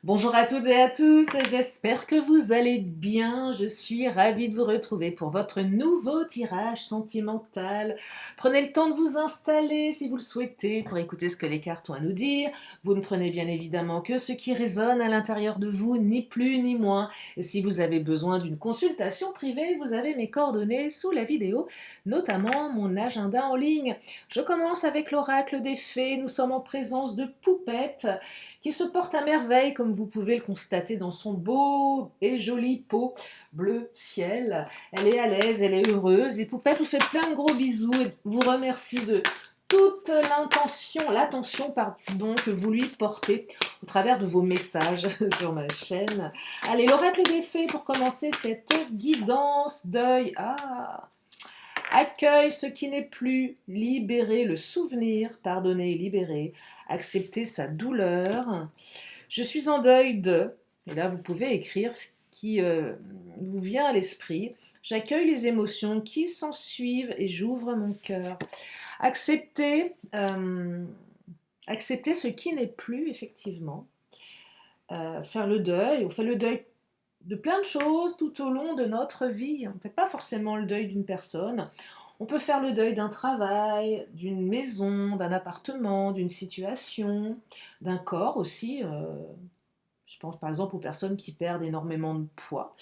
Bonjour à toutes et à tous, j'espère que vous allez bien. Je suis ravie de vous retrouver pour votre nouveau tirage sentimental. Prenez le temps de vous installer si vous le souhaitez pour écouter ce que les cartes ont à nous dire. Vous ne prenez bien évidemment que ce qui résonne à l'intérieur de vous, ni plus ni moins. Et si vous avez besoin d'une consultation privée, vous avez mes coordonnées sous la vidéo, notamment mon agenda en ligne. Je commence avec l'oracle des fées. Nous sommes en présence de Poupette qui se porte à merveille, comme vous pouvez le constater dans son beau et joli pot bleu ciel. Elle est à l'aise, elle est heureuse, et Poupette vous fait plein de gros bisous et vous remercie de toute l'attention pardon, que vous lui portez au travers de vos messages sur ma chaîne. Allez, l'oracle des fées pour commencer cette guidance d'œil. Accueille ce qui n'est plus, libérer le souvenir, pardonner et libérer, accepter sa douleur. Je suis en deuil de, et là vous pouvez écrire ce qui vous vient à l'esprit. J'accueille les émotions qui s'en suivent et j'ouvre mon cœur. Accepter, accepter ce qui n'est plus, effectivement. Faire le deuil, on fait le deuil de plein de choses tout au long de notre vie. On ne fait pas forcément le deuil d'une personne. On peut faire le deuil d'un travail, d'une maison, d'un appartement, d'une situation, d'un corps aussi. Je pense par exemple aux personnes qui perdent énormément de poids.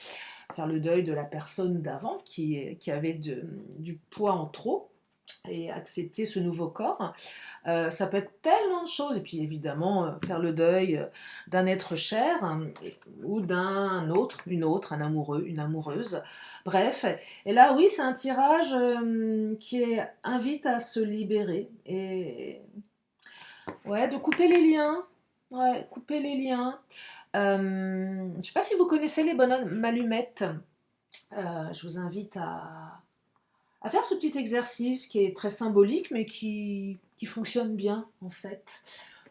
Faire le deuil de la personne d'avant qui avait du poids en trop et accepter ce nouveau corps. Ça peut être tellement de choses. Et puis évidemment, faire le deuil d'un être cher ou d'un autre, une autre, un amoureux, une amoureuse. Bref. Et là, oui, c'est un tirage invite à se libérer. Et ouais, de couper les liens. Ouais, couper les liens. Je ne sais pas si vous connaissez les bonhommes allumettes. Je vous invite à faire ce petit exercice qui est très symbolique mais qui fonctionne bien en fait.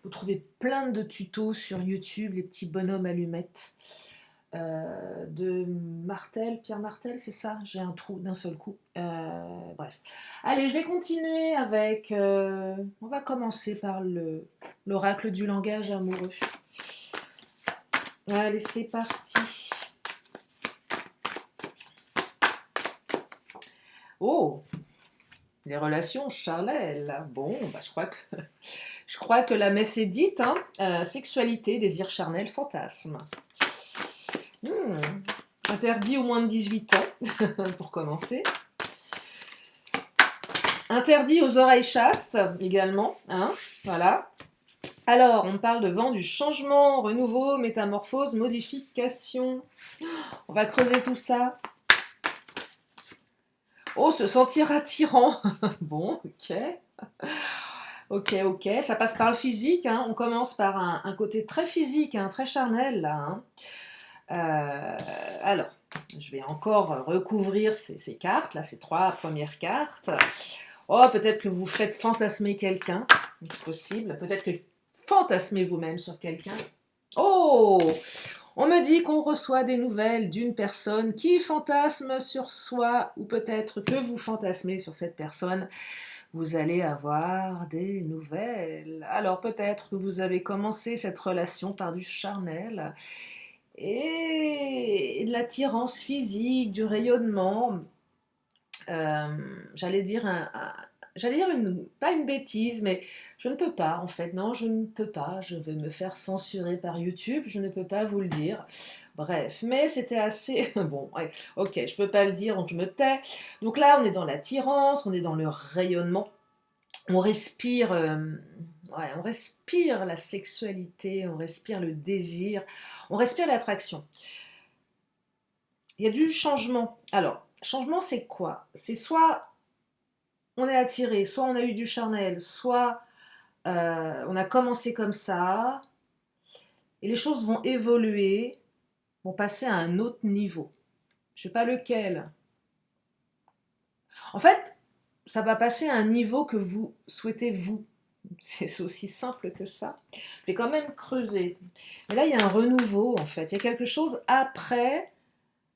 Vous trouvez plein de tutos sur YouTube, les petits bonhommes allumettes de Martel, Pierre Martel, c'est ça? J'ai un trou d'un seul coup. Bref. Allez, je vais continuer avec... on va commencer par l'oracle du langage amoureux. Allez, c'est parti. Oh, les relations charnelles. Bon, bah, je crois que la messe est dite. Hein. Sexualité, désir charnel, fantasme. Interdit aux moins de 18 ans, pour commencer. Interdit aux oreilles chastes, également. Hein, voilà. Alors, on parle de vent du changement, renouveau, métamorphose, modification. On va creuser tout ça. Oh, se sentir attirant. Bon, ok. Ok, ça passe par le physique. Hein. On commence par un côté très physique, hein, très charnel, là. Hein. Alors, je vais encore recouvrir ces cartes, là, ces 3 premières cartes. Oh, peut-être que vous faites fantasmer quelqu'un, c'est possible. Peut-être que fantasmez vous-même sur quelqu'un. Oh, on me dit qu'on reçoit des nouvelles d'une personne qui fantasme sur soi, ou peut-être que vous fantasmez sur cette personne. Vous allez avoir des nouvelles. Alors peut-être que vous avez commencé cette relation par du charnel et de l'attirance physique, du rayonnement. J'allais dire pas une bêtise, mais je ne peux pas en fait. Non, je ne peux pas. Je vais me faire censurer par YouTube. Je ne peux pas vous le dire. Bref, mais c'était assez... Bon, ouais, ok, je peux pas le dire, donc je me tais. Donc là, on est dans l'attirance, on est dans le rayonnement. On respire, on respire la sexualité, on respire le désir, on respire l'attraction. Il y a du changement. Alors, changement, c'est quoi? C'est soit on est attiré, soit on a eu du charnel, soit on a commencé comme ça, et les choses vont évoluer, vont passer à un autre niveau. Je ne sais pas lequel. En fait, ça va passer à un niveau que vous souhaitez vous. C'est aussi simple que ça. Je vais quand même creuser. Mais là, il y a un renouveau, en fait. Il y a quelque chose après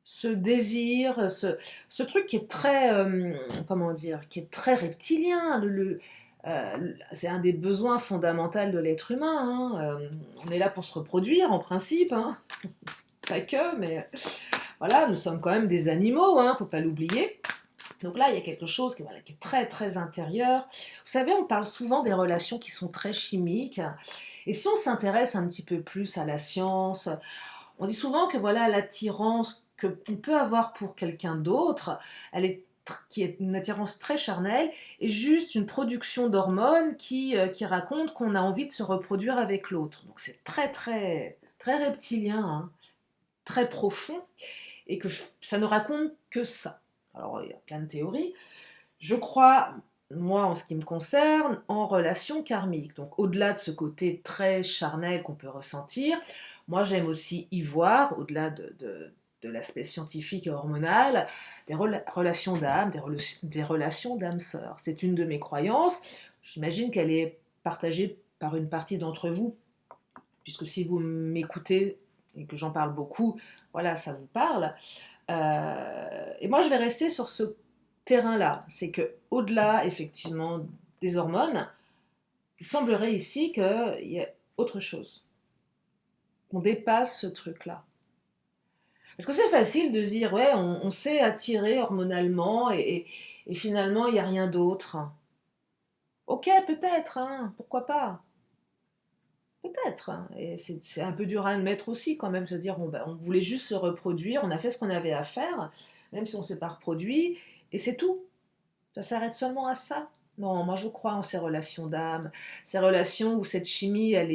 ce désir, ce truc qui est très, comment dire, qui est très reptilien. C'est un des besoins fondamentaux de l'être humain, hein. On est là pour se reproduire en principe, hein. Pas que, mais voilà, nous sommes quand même des animaux, hein, faut pas l'oublier. Donc là, il y a quelque chose qui, voilà, qui est très très intérieur. Vous savez, on parle souvent des relations qui sont très chimiques. Et si on s'intéresse un petit peu plus à la science, on dit souvent que voilà, l'attirance que qu'on peut avoir pour quelqu'un d'autre, qui est une attirance très charnelle, est juste une production d'hormones qui raconte qu'on a envie de se reproduire avec l'autre. Donc c'est très très très reptilien, hein, très profond, et que ça ne raconte que ça. Alors il y a plein de théories. Je crois, moi, en ce qui me concerne, en relation karmique. Donc, au-delà de ce côté très charnel qu'on peut ressentir, moi, j'aime aussi y voir, au-delà de l'aspect scientifique et hormonal, relations d'âme, des relations d'âme-sœur. C'est une de mes croyances. J'imagine qu'elle est partagée par une partie d'entre vous, puisque si vous m'écoutez et que j'en parle beaucoup, voilà, ça vous parle. Et moi, je vais rester sur ce terrain-là. C'est que, au-delà, effectivement, des hormones, il semblerait ici qu'il y ait autre chose. On dépasse ce truc-là. Parce que c'est facile de se dire, ouais, on s'est attiré hormonalement et finalement, il n'y a rien d'autre. Ok, peut-être, hein, pourquoi pas? Peut-être, hein. Et c'est un peu dur à admettre aussi, quand même, se dire, bon, ben, on voulait juste se reproduire, on a fait ce qu'on avait à faire, même si on ne s'est pas reproduit, et c'est tout. Ça s'arrête seulement à ça. Non, moi je crois en ces relations d'âme, ces relations où cette chimie, elle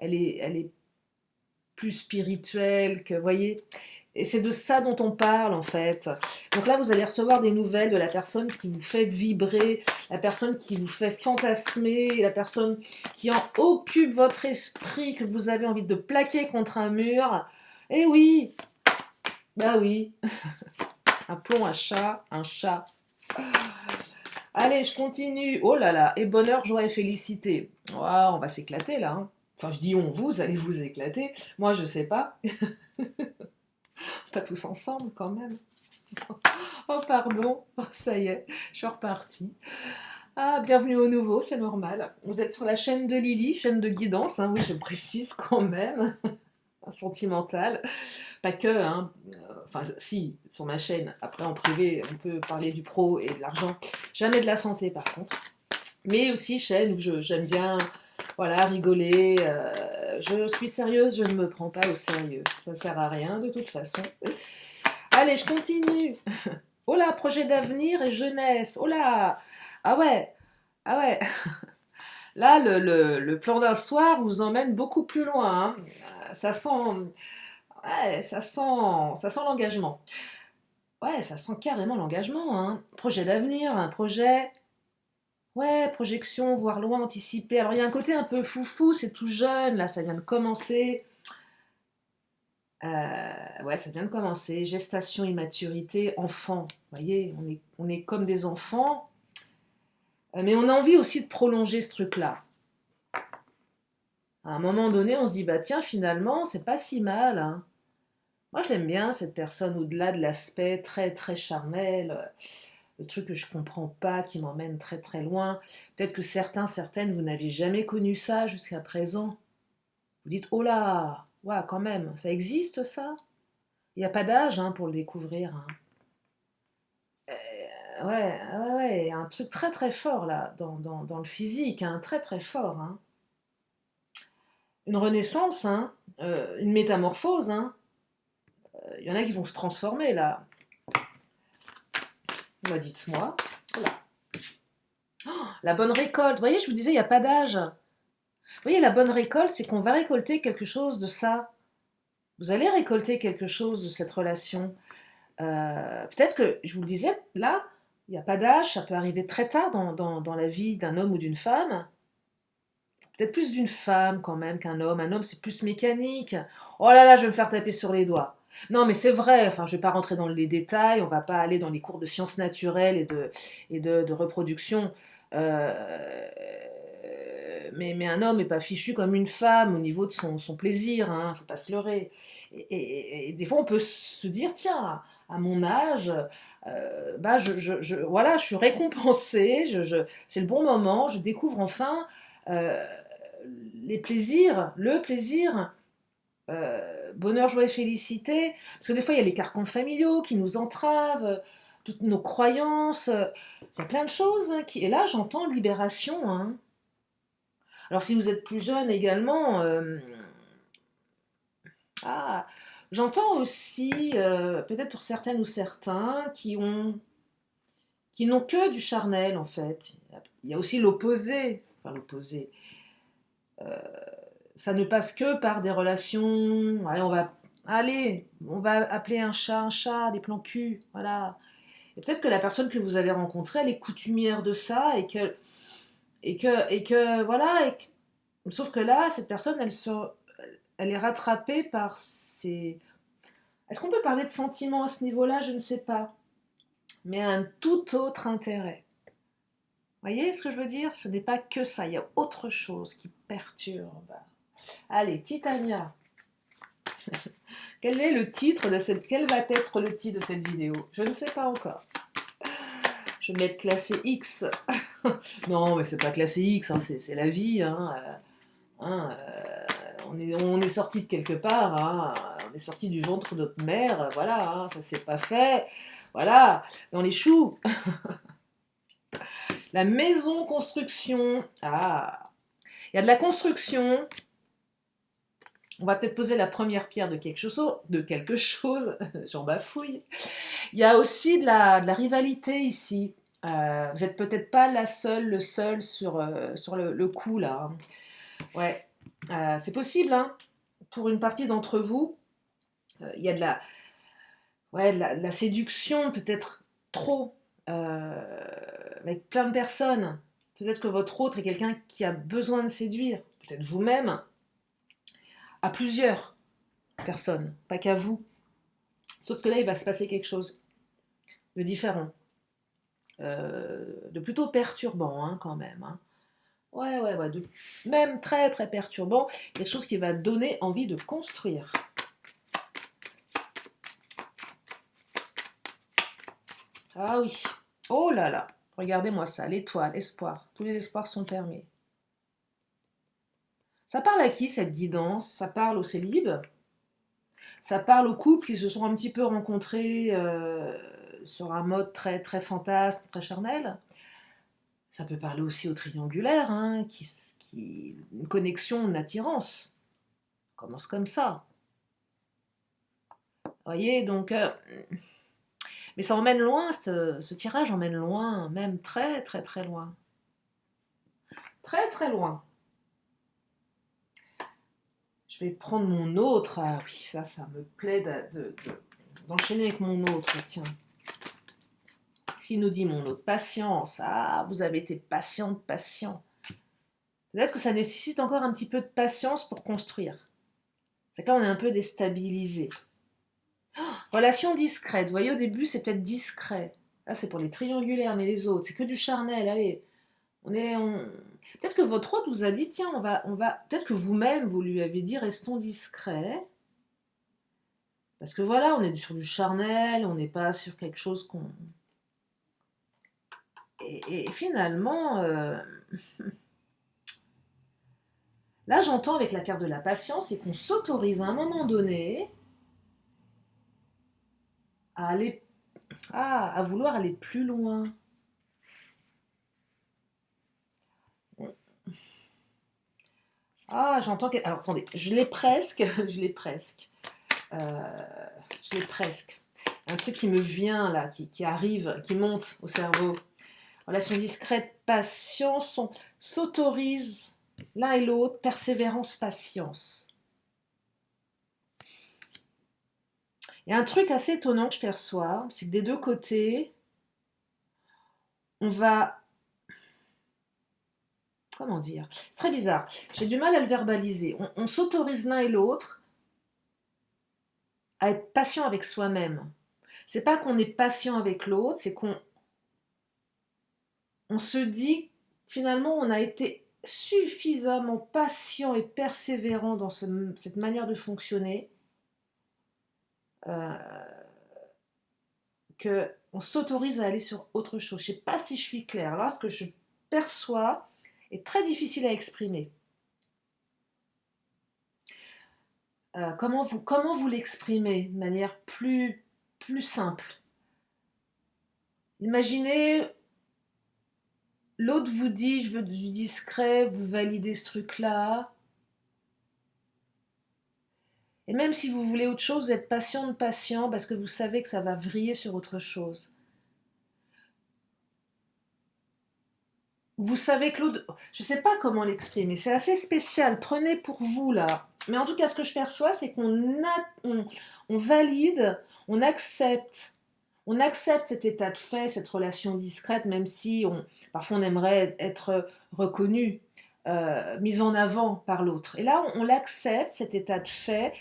est plus spirituelle que, vous voyez, et c'est de ça dont on parle en fait. Donc là, vous allez recevoir des nouvelles de la personne qui vous fait vibrer, la personne qui vous fait fantasmer, la personne qui en occupe votre esprit, que vous avez envie de plaquer contre un mur. Eh oui, bah oui, un plomb, un chat. Allez, je continue. Oh là là, et bonheur, joie et félicité. Ouah, on va s'éclater là, hein. Enfin, je dis on, vous allez vous éclater. Moi, je sais pas. Pas tous ensemble quand même. Oh, pardon. Oh, ça y est, je suis repartie. Ah, bienvenue au nouveau, c'est normal. Vous êtes sur la chaîne de Lily, chaîne de guidance, hein, oui, je précise quand même. Sentimentale. Pas que, hein. Enfin, si, sur ma chaîne. Après, en privé, on peut parler du pro et de l'argent. Jamais de la santé, par contre. Mais aussi chaîne où j'aime bien, voilà, rigoler. Je suis sérieuse, je ne me prends pas au sérieux. Ça sert à rien de toute façon. Allez, je continue. Oh là, projet d'avenir et jeunesse. Oh là, ah ouais, ah ouais. Là, le plan d'un soir vous emmène beaucoup plus loin, hein. Ça sent, ouais, ça sent l'engagement. Ouais, ça sent carrément l'engagement, hein. Projet d'avenir, un projet. Ouais, projection, voir loin, anticiper. Alors il y a un côté un peu foufou, c'est tout jeune, là, ça vient de commencer. Ouais, ça vient de commencer. Gestation, immaturité, enfant. Vous voyez, on est comme des enfants, mais on a envie aussi de prolonger ce truc-là. À un moment donné, on se dit, bah tiens, finalement, c'est pas si mal, hein. Moi, je l'aime bien, cette personne, au-delà de l'aspect très, très charnel, le truc que je comprends pas, qui m'emmène très, très loin. Peut-être que certaines, vous n'avez jamais connu ça jusqu'à présent. Vous dites, oh là, ouais, quand même, ça existe ça? Il n'y a pas d'âge, hein, pour le découvrir, hein. Ouais, ouais, ouais, il y a un truc très très fort là, dans le physique, hein, très très fort, hein. Une renaissance, hein, une métamorphose, hein. Il y en a qui vont se transformer là. Moi, dites-moi. Voilà. Oh, la bonne récolte. Vous voyez, je vous disais, il n'y a pas d'âge. Vous voyez, la bonne récolte, c'est qu'on va récolter quelque chose de ça. Vous allez récolter quelque chose de cette relation. Peut-être que, je vous le disais, là, il n'y a pas d'âge, ça peut arriver très tard dans la vie d'un homme ou d'une femme. Peut-être plus d'une femme quand même qu'un homme. Un homme, c'est plus mécanique. Oh là là, je vais me faire taper sur les doigts. Non, mais c'est vrai, enfin, je ne vais pas rentrer dans les détails, on ne va pas aller dans les cours de sciences naturelles et de reproduction. Euh, mais un homme n'est pas fichu comme une femme au niveau de son plaisir, hein, faut pas se leurrer. Et des fois, on peut se dire, tiens, à mon âge, bah, voilà, je suis récompensée, c'est le bon moment, je découvre enfin euh, les plaisirs, le plaisir, bonheur, joie et félicité. Parce que des fois, il y a les carcans familiaux qui nous entravent, toutes nos croyances, il y a plein de choses, hein, et là, j'entends libération, hein. Alors si vous êtes plus jeune également, ah, j'entends aussi, peut-être pour certaines ou certains, qui n'ont que du charnel en fait. Il y a aussi l'opposé, enfin l'opposé. Ça ne passe que par des relations. Allez, on va appeler un chat, des plans cul, voilà. Et peut-être que la personne que vous avez rencontrée, elle est coutumière de ça voilà. Sauf que là, cette personne, elle est rattrapée par ses. Est-ce qu'on peut parler de sentiments à ce niveau-là? Je ne sais pas. Mais un tout autre intérêt. Vous voyez ce que je veux dire? Ce n'est pas que ça, il y a autre chose qui perturbe. Allez, Titania, quel est le titre de cette... Quel va être le titre de cette vidéo? Je ne sais pas encore. Je vais mettre classé X. Non, mais c'est pas classé X, hein, c'est la vie. Hein, on est sorti de quelque part, hein, on est sorti du ventre de notre mère, voilà, hein, ça s'est pas fait. Voilà, dans les choux. La maison construction. Ah, il y a de la construction. On va peut-être poser la première pierre de quelque chose. J'en bafouille. Il y a aussi de la rivalité ici. Vous n'êtes peut-être pas le seul sur le coup là, hein. Ouais, c'est possible, hein. Pour une partie d'entre vous, il y a de la séduction, peut-être trop, avec plein de personnes. Peut-être que votre autre est quelqu'un qui a besoin de séduire. Peut-être vous-même, à plusieurs personnes, pas qu'à vous. Sauf que là, il va se passer quelque chose de différent, de plutôt perturbant, hein, quand même, hein. Ouais, même très très perturbant, quelque chose qui va donner envie de construire. Ah oui, oh là là, regardez-moi ça, l'étoile, espoir, tous les espoirs sont permis. Ça parle à qui cette guidance? Ça parle aux célibes? Ça parle aux couples qui se sont un petit peu rencontrés sur un mode très très fantasme, très charnel? Ça peut parler aussi au triangulaire, hein, une connexion, une attirance. Ça commence comme ça. Vous voyez, donc... mais ça emmène loin, ce tirage emmène loin, même très très très loin. Très très loin. Je vais prendre mon autre. Ah oui, ça me plaît d'enchaîner avec mon autre, tiens. Qu'est-ce qu'il nous dit mon autre? Patience. Ah, vous avez été patiente, patient. Peut-être que ça nécessite encore un petit peu de patience pour construire. C'est que là, on est un peu déstabilisé. Oh, relation discrète. Vous voyez, au début, c'est peut-être discret. Là, c'est pour les triangulaires, mais les autres, c'est que du charnel. Allez, peut-être que votre hôte vous a dit, tiens, on va... Peut-être que vous-même, vous lui avez dit, restons discrets. Parce que voilà, on est sur du charnel, on n'est pas sur quelque chose qu'on... Et finalement, là, j'entends avec la carte de la patience, c'est qu'on s'autorise à un moment donné à aller... à vouloir aller plus loin. Ah, j'entends... Alors, attendez, je l'ai presque, je l'ai presque. Je l'ai presque. Un truc qui me vient là, qui arrive, qui monte au cerveau. Relation discrète, patience, on s'autorise l'un et l'autre, persévérance, patience. Il y a un truc assez étonnant que je perçois, c'est que des deux côtés, on va... Comment dire? C'est très bizarre. J'ai du mal à le verbaliser. On s'autorise l'un et l'autre à être patient avec soi-même. C'est pas qu'on est patient avec l'autre, c'est qu'on se dit finalement on a été suffisamment patient et persévérant dans cette manière de fonctionner euh, qu'on s'autorise à aller sur autre chose. Je ne sais pas si je suis claire. Là, ce que je perçois est très difficile à exprimer. Comment vous l'exprimez de manière plus simple? Imaginez, l'autre vous dit, je veux du discret, vous validez ce truc-là. Et même si vous voulez autre chose, vous êtes patient parce que vous savez que ça va vriller sur autre chose. Vous savez que l'autre... Je ne sais pas comment l'exprimer, c'est assez spécial, prenez pour vous là. Mais en tout cas, ce que je perçois, c'est on valide, on accepte. On accepte cet état de fait, cette relation discrète, même si parfois on aimerait être reconnu, mis en avant par l'autre. Et là, on l'accepte, cet état de fait,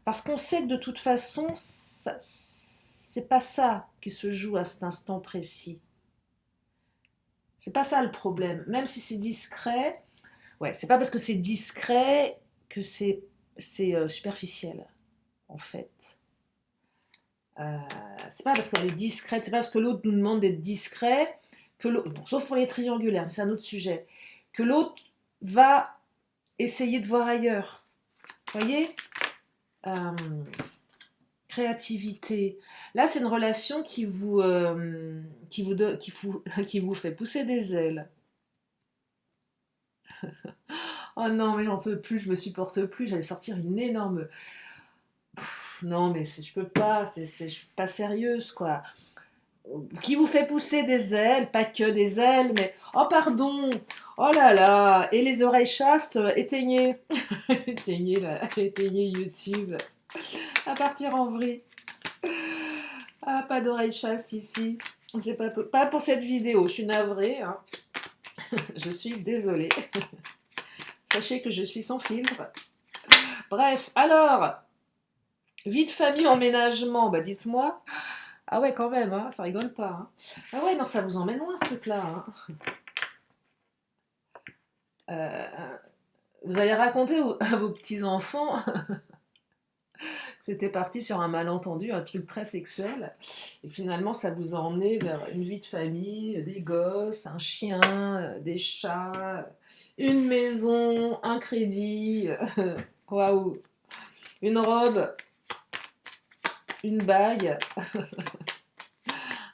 parce qu'on sait que de toute façon, c'est pas ça qui se joue à cet instant précis. C'est pas ça le problème. Même si c'est discret, ouais, c'est pas parce que c'est discret que c'est superficiel, en fait. Euh, c'est pas parce qu'elle est discrète, c'est pas parce que l'autre nous demande d'être discret que l'autre, bon, sauf pour les triangulaires, mais c'est un autre sujet, que l'autre va essayer de voir ailleurs. Vous voyez, créativité. Là, c'est une relation qui vous fait pousser des ailes. Oh non, mais j'en peux plus, je me supporte plus. J'allais sortir une énorme. Non, mais je peux pas, je suis pas sérieuse, quoi. Qui vous fait pousser des ailes, pas que des ailes, mais oh pardon, oh là là, et les oreilles chastes, éteignez, éteignez YouTube, à partir en vrille. Ah, pas d'oreilles chastes ici, c'est pas pour cette vidéo, je suis navrée, hein. Je suis désolée. Sachez que je suis sans filtre. Bref, alors, vie de famille, emménagement, bah dites-moi. Ah ouais, quand même, hein, ça rigole pas. Hein. Ah ouais, non, ça vous emmène loin ce truc-là. Hein. Vous allez raconter à vos petits-enfants que c'était parti sur un malentendu, un truc très sexuel. Et finalement, ça vous a emmené vers une vie de famille, des gosses, un chien, des chats, une maison, un crédit. Waouh! Une robe, une bague,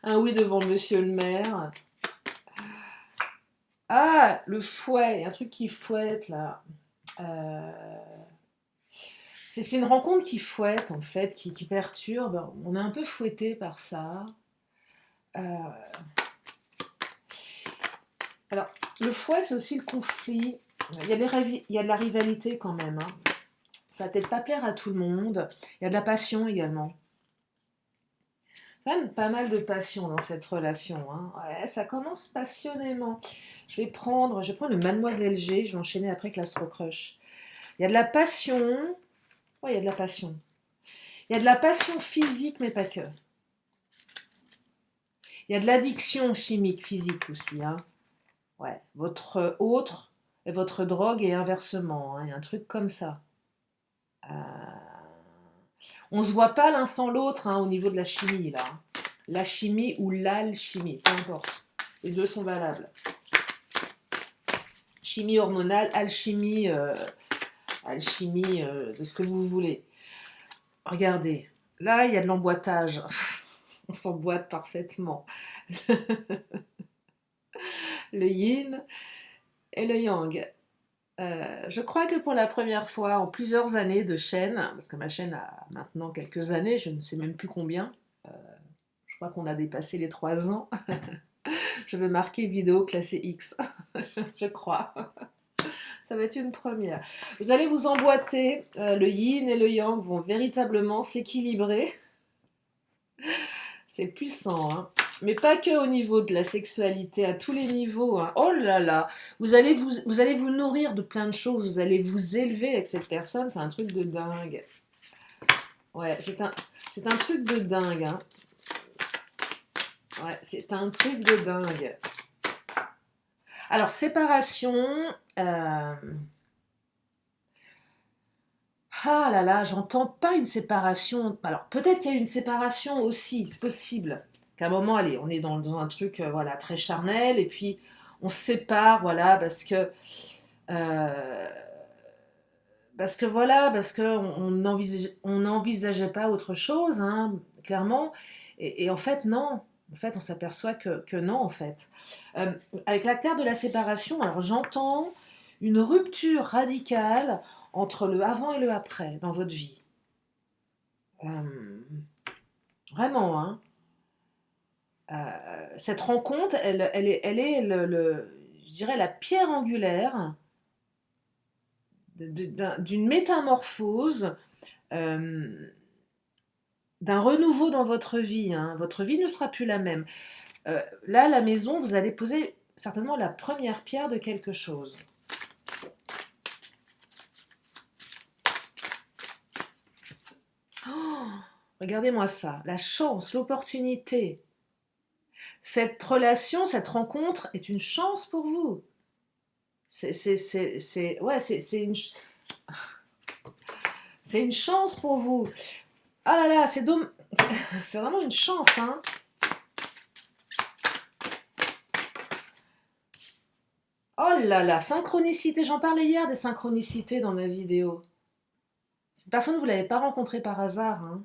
un oui devant monsieur le maire. Ah, le fouet, un truc qui fouette là. C'est une rencontre qui fouette en fait, qui perturbe. On est un peu fouetté par ça. Euh, alors, le fouet, c'est aussi le conflit. Il y a de la rivalité quand même. Hein. Ça va peut-être pas plaire à tout le monde. Il y a de la passion également. Quand même pas mal de passion dans cette relation. Hein. Ouais, ça commence passionnément. Je vais prendre le Mademoiselle G. Je vais enchaîner après avec l'Astro Crush. Il y a de la passion. Ouais, il y a de la passion. Il y a de la passion physique, mais pas que. Il y a de l'addiction chimique, physique aussi. Hein. Ouais, votre autre est votre drogue et inversement. Hein. Il y a un truc comme ça. Euh, On ne se voit pas l'un sans l'autre hein, au niveau de la chimie, là. La chimie ou l'alchimie, peu importe. Les deux sont valables. Chimie hormonale, alchimie, alchimie de ce que vous voulez. Regardez, là, il y a de l'emboîtage. On s'emboîte parfaitement. Le yin et le yang. Je crois que pour la première fois en plusieurs années de chaîne, parce que ma chaîne a maintenant quelques années, je ne sais même plus combien, je crois qu'on a dépassé les 3 ans, je vais marquer vidéo classée X, je crois. Ça va être une première. Vous allez vous emboîter, le yin et le yang vont véritablement s'équilibrer. C'est puissant, hein. Mais pas que au niveau de la sexualité, à tous les niveaux. Hein. Oh là là, vous allez vous nourrir de plein de choses, vous allez vous élever avec cette personne, c'est un truc de dingue. Ouais, c'est un truc de dingue. Hein. Ouais, c'est un truc de dingue. Alors, séparation, euh, ah là là, j'entends pas une séparation. Alors, peut-être qu'il y a eu une séparation aussi, c'est possible. Qu'à un moment, allez, on est dans un truc voilà, très charnel, et puis on se sépare, voilà, euh, parce que on n'envisageait pas autre chose, hein, clairement. Et en fait, non. En fait, on s'aperçoit que non, en fait. Euh, Avec la carte de la séparation, alors j'entends une rupture radicale entre le avant et le après dans votre vie. Euh, Vraiment, hein. Cette rencontre, elle est je dirais, la pierre angulaire d'une métamorphose, euh, d'un renouveau dans votre vie, hein. Votre vie ne sera plus la même. Là, à la maison, vous allez poser certainement la première pierre de quelque chose. Oh, regardez-moi ça, la chance, l'opportunité. Cette relation, cette rencontre est une chance pour vous. Ouais, c'est une chance pour vous. Ah là là, c'est vraiment une chance, hein. Oh là là, synchronicité, j'en parlais hier des synchronicités dans ma vidéo. Cette personne, vous ne l'avez pas rencontrée par hasard, hein.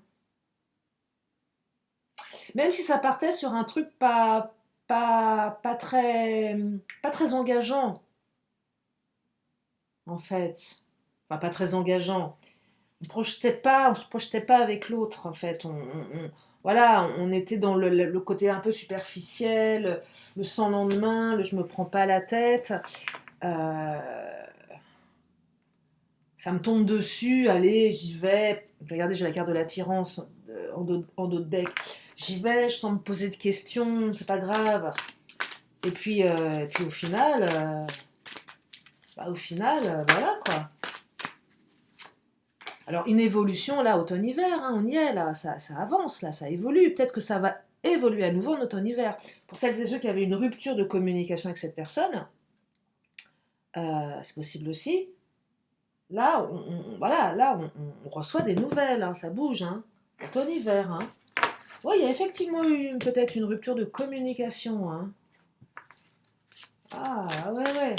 Même si ça partait sur un truc pas très engageant, en fait. Enfin, pas très engageant. On se projetait pas avec l'autre, en fait. Voilà, on était dans le côté un peu superficiel, le sans lendemain, le je me prends pas la tête. Euh, Ça me tombe dessus, allez, j'y vais. Regardez, j'ai la carte de l'attirance en dos de deck. J'y vais, je sens me poser de questions, c'est pas grave. Et puis au final, voilà quoi. Alors une évolution là, automne-hiver, hein, on y est là, ça avance là, ça évolue. Peut-être que ça va évoluer à nouveau en automne-hiver. Pour celles et ceux qui avaient une rupture de communication avec cette personne, c'est possible aussi. Là, voilà, là, on reçoit des nouvelles, hein, ça bouge, hein. Automne-hiver, hein. Ouais, il y a effectivement eu peut-être une rupture de communication, hein. Ah, ouais, ouais.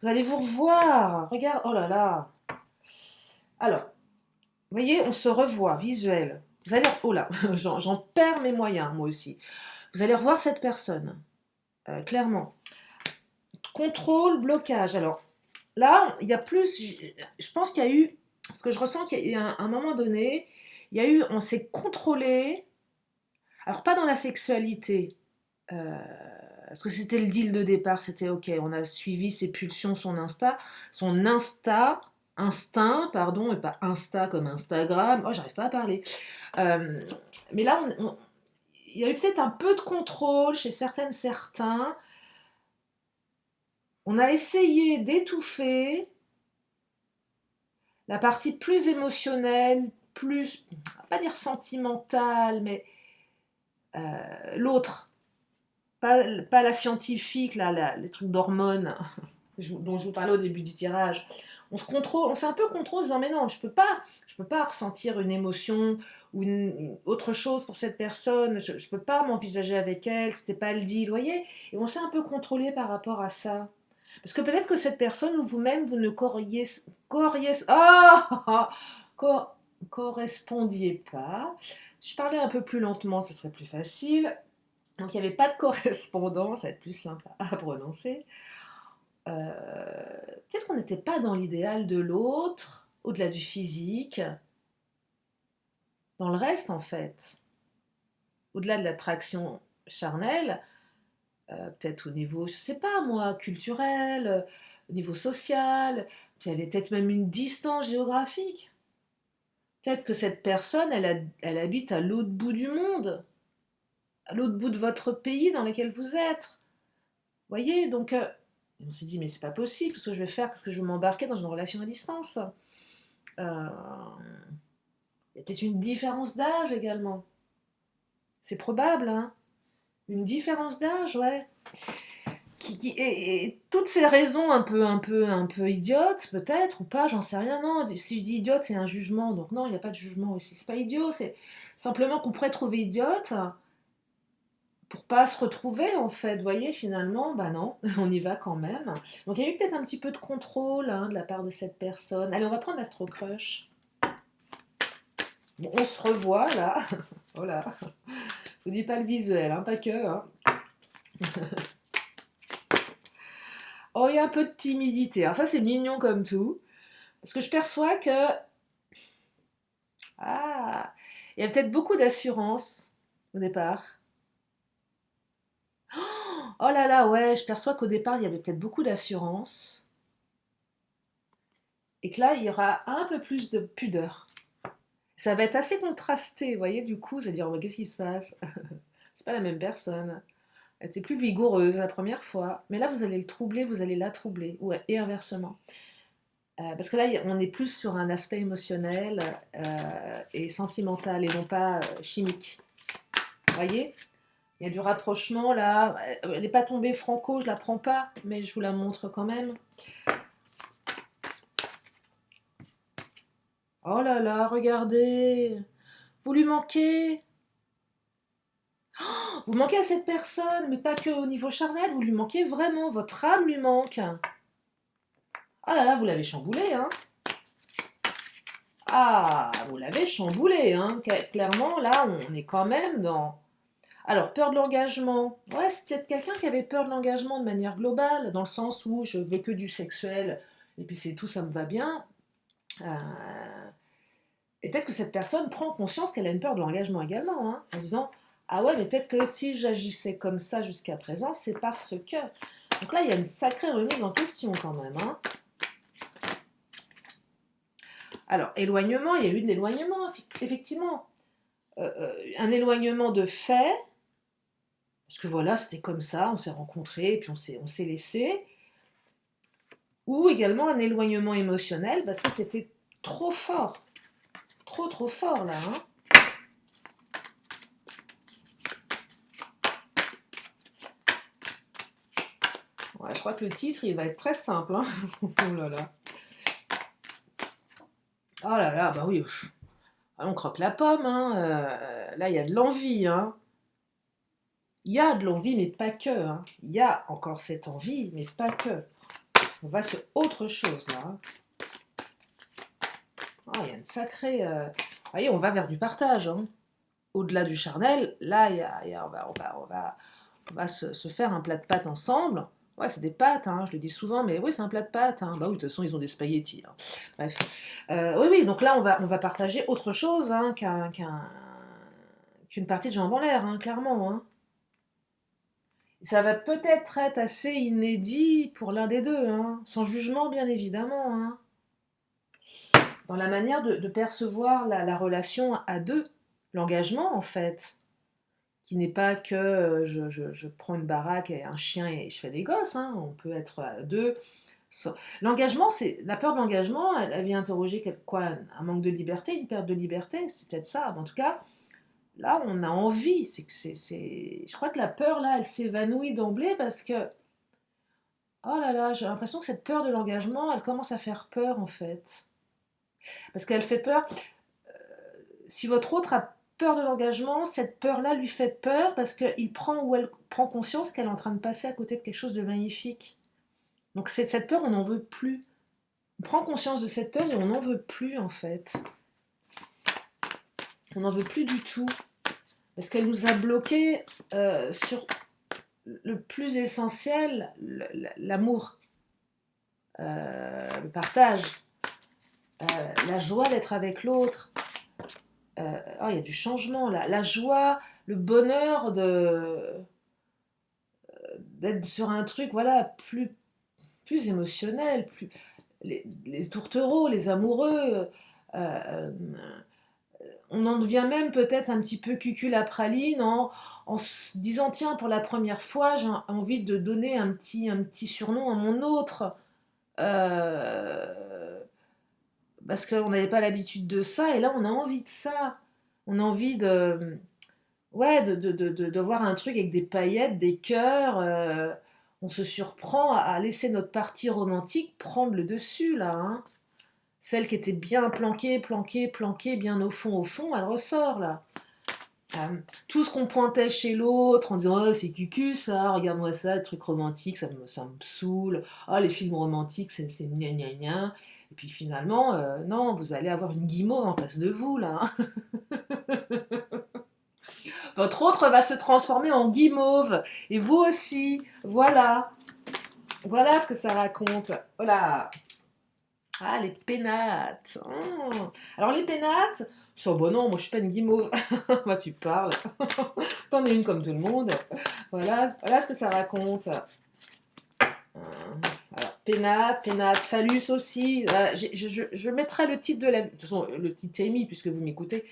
Vous allez vous revoir. Regarde, oh là là. Alors, vous voyez, on se revoit, visuel. Vous allez, oh là, j'en perds mes moyens, moi aussi. Vous allez revoir cette personne, clairement. Contrôle, blocage. Alors, là, il y a plus, je pense qu'il y a eu, ce que je ressens qu'il y a eu un moment donné, il y a eu, on s'est contrôlé, alors pas dans la sexualité, parce que c'était le deal de départ, c'était ok, on a suivi ses pulsions, instinct, pardon, et pas Insta comme Instagram, oh j'arrive pas à parler. Euh, mais là, il y a eu peut-être un peu de contrôle chez certains, on a essayé d'étouffer la partie plus émotionnelle, plus, on va pas dire sentimentale, mais l'autre, pas la scientifique, là, les trucs d'hormones dont je vous parlais au début du tirage. On se contrôle, on s'est un peu contrôlé en se disant mais non, je peux pas ressentir une émotion ou une autre chose pour cette personne, je peux pas m'envisager avec elle, c'était pas le deal, vous voyez. Et on s'est un peu contrôlé par rapport à ça. Parce que peut-être que cette personne ou vous-même, vous ne ah, cor- correspondiez pas. Si je parlais un peu plus lentement, ce serait plus facile. Donc il n'y avait pas de correspondance, ça va être plus simple à prononcer. Peut-être qu'on n'était pas dans l'idéal de l'autre, au-delà du physique, dans le reste en fait, au-delà de l'attraction charnelle, peut-être au niveau, je sais pas moi, culturel, au niveau social, il y avait peut-être même une distance géographique. Peut-être que cette personne, elle habite à l'autre bout du monde, à l'autre bout de votre pays dans lequel vous êtes. Vous voyez, donc on s'est dit, mais c'est pas possible, ce que je vais faire, parce que je vais m'embarquer dans une relation à distance. Euh, il y a peut-être une différence d'âge également. C'est probable, hein. Une différence d'âge, ouais. et toutes ces raisons un peu idiotes, peut-être, ou pas, j'en sais rien, non, si je dis idiote, c'est un jugement, donc non, il n'y a pas de jugement ici, c'est pas idiot, c'est simplement qu'on pourrait trouver idiote, pour pas se retrouver, en fait, vous voyez, finalement, bah non, on y va quand même. Donc il y a eu peut-être un petit peu de contrôle, hein, de la part de cette personne. Allez, on va prendre l'Astro Crush. Bon, on se revoit, là. Voilà. Je vous dis pas le visuel, hein, pas que, hein. Oh, il y a un peu de timidité. Alors ça, c'est mignon comme tout. Parce que je perçois que... Ah, il y a peut-être beaucoup d'assurance au départ. Oh là là, ouais, je perçois qu'au départ, il y avait peut-être beaucoup d'assurance. Et que là, il y aura un peu plus de pudeur. Ça va être assez contrasté, vous voyez, du coup, c'est-à-dire, oh, qu'est-ce qui se passe? C'est pas la même personne. Elle était plus vigoureuse la première fois. Mais là, vous allez le troubler, vous allez la troubler. Ouais, et inversement. Parce que là, on est plus sur un aspect émotionnel et sentimental et non pas chimique. Vous voyez? Il y a du rapprochement là. Elle n'est pas tombée franco, je la prends pas, mais je vous la montre quand même. Oh là là, regardez. Vous lui manquez. Vous manquez à cette personne, mais pas que au niveau charnel, vous lui manquez vraiment. Votre âme lui manque. Oh là là, vous l'avez chamboulé, hein. Ah, vous l'avez chamboulé, hein. Clairement, là, on est quand même dans... Alors, peur de l'engagement. Ouais, c'est peut-être quelqu'un qui avait peur de l'engagement de manière globale, dans le sens où je veux que du sexuel, et puis c'est tout, ça me va bien. Euh, Et peut-être que cette personne prend conscience qu'elle a une peur de l'engagement également, hein, en se disant, ah ouais, mais peut-être que si j'agissais comme ça jusqu'à présent, c'est parce que... Donc là, il y a une sacrée remise en question quand même, hein. Alors, éloignement, il y a eu de l'éloignement, effectivement. Un éloignement de fait, parce que voilà, c'était comme ça, on s'est rencontrés, et puis on s'est laissé. Ou également un éloignement émotionnel, parce que c'était trop fort. Trop, trop fort, là, hein. Ouais, je crois que le titre, il va être très simple, hein. Oh là là. Oh là là, bah oui. On croque la pomme, hein. Là, il y a de l'envie, hein. Il y a de l'envie, mais pas que, hein. Il y a encore cette envie, mais pas que. On va sur autre chose, là, hein. Ah, il y a une sacrée... Vous voyez, on va vers du partage, hein. Au-delà du charnel, là, on va se faire un plat de pâtes ensemble. Ouais, c'est des pâtes, hein, je le dis souvent, mais oui, c'est un plat de pâtes, hein. Bah oui, de toute façon, ils ont des spaghettis, hein. Bref. Oui, oui, donc là, on va partager autre chose, hein, qu'une partie de jambes en l'air, hein, clairement, hein. Ça va peut-être être assez inédit pour l'un des deux, hein, sans jugement, bien évidemment, hein, dans la manière de percevoir la relation à deux, l'engagement, en fait. Qui n'est pas que je prends une baraque et un chien et je fais des gosses, hein. On peut être à deux. L'engagement, c'est la peur de l'engagement, elle vient interroger quoi, un manque de liberté, une perte de liberté, c'est peut-être ça. Mais en tout cas, là, on a envie. Je crois que la peur, là, elle s'évanouit d'emblée parce que, oh là là, j'ai l'impression que cette peur de l'engagement, elle commence à faire peur, en fait. Parce qu'elle fait peur. Si votre autre a peur de l'engagement, cette peur-là lui fait peur parce qu'il prend ou elle prend conscience qu'elle est en train de passer à côté de quelque chose de magnifique. Donc cette peur, on n'en veut plus. On prend conscience de cette peur et on n'en veut plus en fait. On n'en veut plus du tout. Parce qu'elle nous a bloqués sur le plus essentiel, l'amour, le partage, la joie d'être avec l'autre. Oh, il y a du changement là. La joie, le bonheur d'être sur un truc voilà plus émotionnel, les tourtereaux, les amoureux. On en devient même peut-être un petit peu cucul-à-praline en se disant tiens pour la première fois j'ai envie de donner un petit surnom à mon autre. Euh, Parce qu'on n'avait pas l'habitude de ça et là on a envie de ça. On a envie de... Ouais, de voir un truc avec des paillettes, des cœurs. on se surprend à laisser notre partie romantique prendre le dessus, là, hein. Celle qui était bien planquée, planquée, planquée, bien au fond, elle ressort, là. Tout ce qu'on pointait chez l'autre en disant «Oh, c'est cucu ça, regarde-moi ça, le truc romantique, ça me saoule. Ah, les films romantiques, c'est gna gna gna». Et puis finalement, non, vous allez avoir une guimauve en face de vous, là, hein. Votre autre va se transformer en guimauve. Et vous aussi. Voilà. Voilà ce que ça raconte. Voilà. Ah, les pénates. Alors, les pénates, ça, bon non, moi je suis pas une guimauve. Moi, tu parles. T'en es une comme tout le monde. Voilà, voilà ce que ça raconte. Voilà. Pénate, phallus aussi. Voilà, je mettrai le titre de la... De toute façon, le titre est mis puisque vous m'écoutez.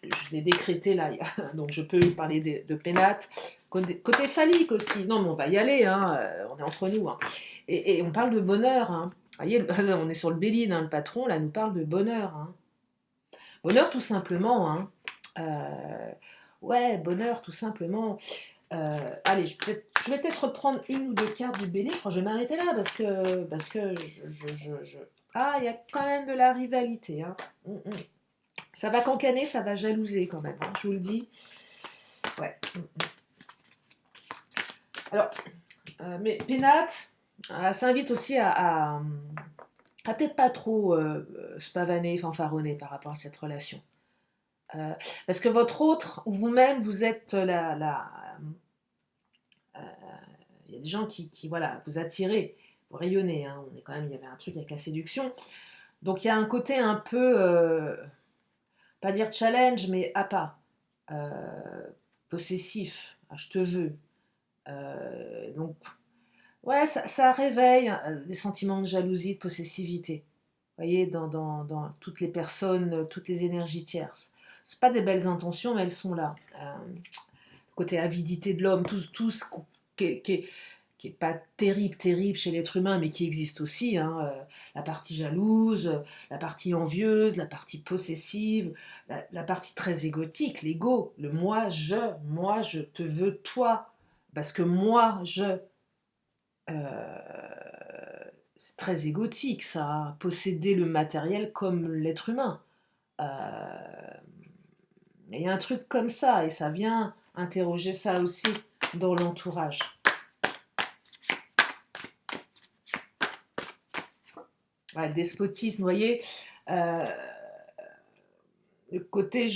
Je l'ai décrété là, donc je peux parler de pénate. Côté phallique aussi. Non, mais on va y aller, hein, on est entre nous. Hein. Et on parle de bonheur. Hein. Vous voyez, on est sur le Béline, hein, le patron, là, nous parle de bonheur. Hein. Bonheur tout simplement. Hein. Ouais, bonheur tout simplement. Allez, je vais peut-être reprendre une ou deux cartes du Bélier. Je crois que je vais m'arrêter là parce que Ah, il y a quand même de la rivalité. Hein. Ça va cancaner, ça va jalouser quand même, hein, je vous le dis. Ouais. Alors, mais Pénate, ça invite aussi à peut-être pas trop se pavaner, fanfaronner par rapport à cette relation. Parce que votre autre, ou vous-même, vous êtes il y a des gens qui voilà, vous attirez, vous rayonnez. Hein, on est quand même, il y avait un truc avec la séduction. Donc il y a un côté un peu, pas dire challenge, mais appât, possessif. Ah, je te veux. Donc, ouais, ça réveille des sentiments de jalousie, de possessivité. Vous voyez, dans toutes les personnes, toutes les énergies tierces. Ce pas des belles intentions, mais elles sont là. Côté avidité de l'homme, tout ce qui est pas terrible, terrible chez l'être humain, mais qui existe aussi. Hein, la partie jalouse, la partie envieuse, la partie possessive, la partie très égotique, l'ego, le moi, je te veux toi, parce que moi, je... c'est très égotique, ça, hein, posséder le matériel comme l'être humain. Il y a un truc comme ça, et ça vient interroger ça aussi dans l'entourage. Ouais, despotisme, vous voyez, euh, le côté,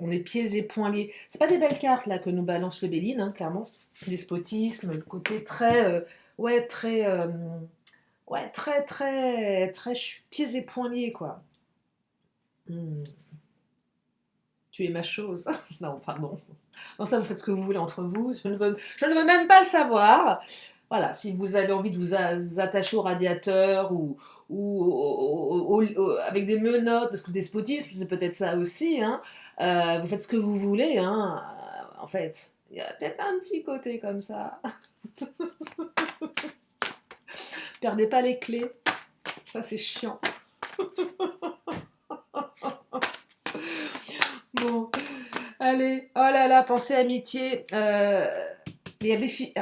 on est pieds et poings liés. C'est pas des belles cartes là que nous balance le Béline, hein, clairement. Despotisme, le côté très, ouais, très, ouais, très, je suis pieds et poings liés, quoi. Hmm. Tu es ma chose. Non, pardon. Non, ça, vous faites ce que vous voulez entre vous. Je ne veux même pas le savoir. Voilà, si vous avez envie de vous attacher au radiateur ou avec des menottes, parce que le despotisme, c'est peut-être ça aussi, hein, vous faites ce que vous voulez, hein, en fait. Il y a peut-être un petit côté comme ça. Perdez pas les clés. Ça, c'est chiant. Bon, allez. Oh là là, pensez amitié. Il y a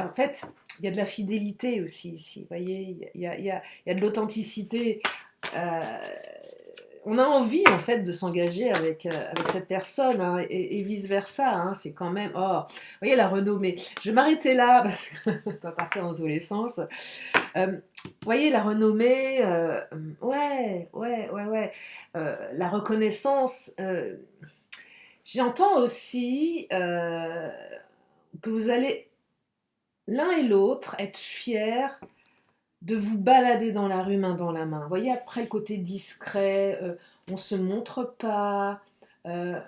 en fait, il y a de la fidélité aussi ici. Vous voyez, il y a de l'authenticité. Euh, on a envie en fait de s'engager avec cette personne, hein, et vice versa. Hein, c'est quand même. Oh, vous voyez la renommée. Je vais m'arrêter là parce que pas partir dans tous les sens. Vous voyez la renommée. Ouais. La reconnaissance. J'entends aussi que vous allez l'un et l'autre être fiers de vous balader dans la rue main dans la main. Vous voyez, après le côté discret, on ne se montre pas. À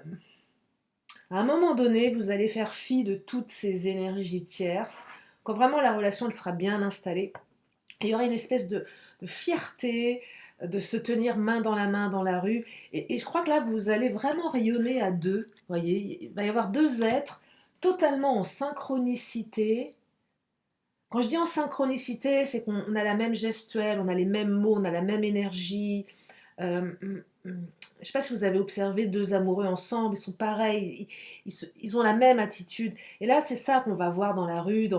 un moment donné, vous allez faire fi de toutes ces énergies tierces. Quand vraiment la relation elle sera bien installée, il y aura une espèce de fierté, de se tenir main dans la main dans la rue. Et je crois que là, vous allez vraiment rayonner à deux. Vous voyez, il va y avoir deux êtres totalement en synchronicité. Quand je dis en synchronicité, c'est qu'on a la même gestuelle, on a les mêmes mots, on a la même énergie. Euh, je sais pas si vous avez observé deux amoureux ensemble, ils sont pareils, ils ont la même attitude. Et là, c'est ça qu'on va voir dans la rue,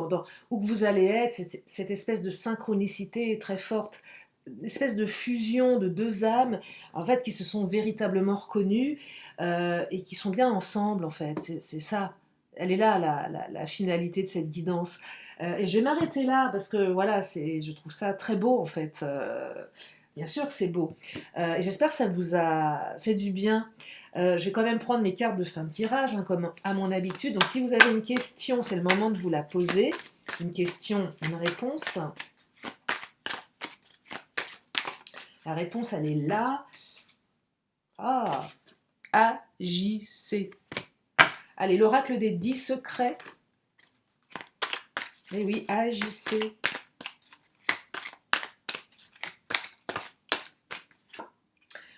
où que vous allez être, cette espèce de synchronicité très forte, une espèce de fusion de deux âmes, en fait, qui se sont véritablement reconnues et qui sont bien ensemble, en fait. C'est ça. Elle est là, la finalité de cette guidance. Et je vais m'arrêter là, parce que voilà, je trouve ça très beau, en fait. Bien sûr que c'est beau. Et j'espère que ça vous a fait du bien. Je vais quand même prendre mes cartes de fin de tirage, hein, comme à mon habitude. Donc si vous avez une question, c'est le moment de vous la poser. Une question, une réponse. La réponse, elle est là. Ah, agissez. Allez, l'oracle des 10 secrets. Eh oui, agissez.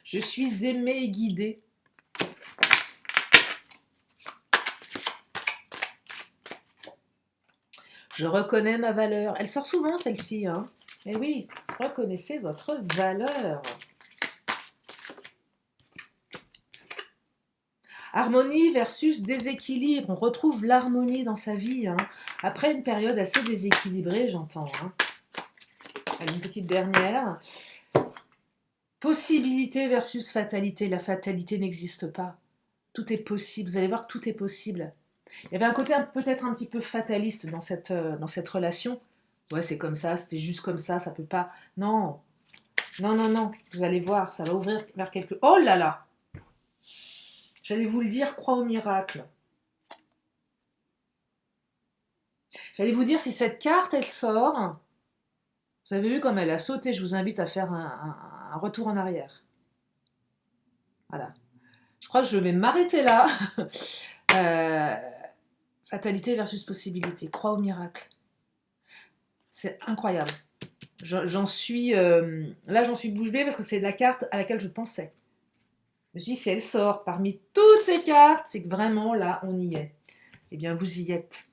Je suis aimé et guidé. Je reconnais ma valeur. Elle sort souvent, celle-ci, hein. Eh oui, reconnaissez votre valeur. Harmonie versus déséquilibre. On retrouve l'harmonie dans sa vie, hein. Après une période assez déséquilibrée, j'entends. Hein. Allez, une petite dernière. Possibilité versus fatalité. La fatalité n'existe pas. Tout est possible. Vous allez voir que tout est possible. Il y avait un côté peut-être un petit peu fataliste dans cette relation. Ouais, c'est comme ça, c'était juste comme ça peut pas... Non, non, non, non. Vous allez voir, ça va ouvrir vers quelque... Oh là là! J'allais vous le dire, crois au miracle. J'allais vous dire, si cette carte, elle sort... Vous avez vu comme elle a sauté, je vous invite à faire un retour en arrière. Voilà. Je crois que je vais m'arrêter là. Fatalité versus possibilité. Crois au miracle. C'est incroyable. J'en suis... là, j'en suis bouche bée parce que c'est la carte à laquelle je pensais. Je me suis dit, si elle sort parmi toutes ces cartes, c'est que vraiment, là, on y est. Eh bien, vous y êtes.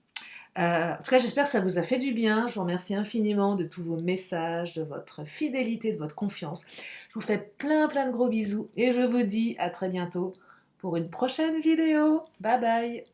En tout cas, j'espère que ça vous a fait du bien. Je vous remercie infiniment de tous vos messages, de votre fidélité, de votre confiance. Je vous fais plein de gros bisous et je vous dis à très bientôt pour une prochaine vidéo. Bye bye!